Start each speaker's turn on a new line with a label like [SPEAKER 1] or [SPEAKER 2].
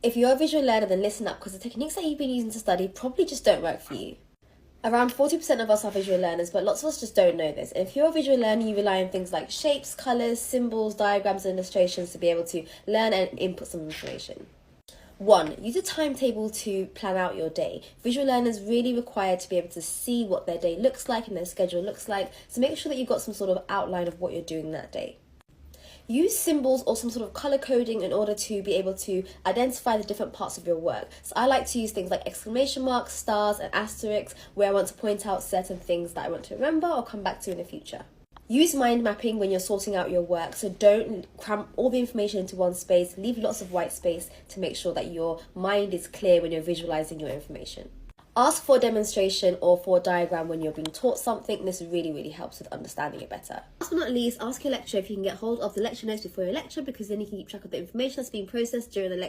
[SPEAKER 1] If you're a visual learner, then listen up, because the techniques that you've been using to study probably just don't work for you. Around 40% of us are visual learners, but lots of us just don't know this. If you're a visual learner, you rely on things like shapes, colours, symbols, diagrams, and illustrations to be able to learn and input some information. 1. Use a timetable to plan out your day. Visual learners really require to be able to see what their day looks like and their schedule looks like, so make sure that you've got some sort of outline of what you're doing that day. Use symbols or some sort of colour coding in order to be able to identify the different parts of your work. So I like to use things like exclamation marks, stars and asterisks where I want to point out certain things that I want to remember or come back to in the future. Use mind mapping when you're sorting out your work, so don't cram all the information into one space. Leave lots of white space to make sure that your mind is clear when you're visualising your information. Ask for a demonstration or for a diagram when you're being taught something. This really helps with understanding it better. Last but not least, ask your lecturer if you can get hold of the lecture notes before your lecture, because then you can keep track of the information that's being processed during the lecture.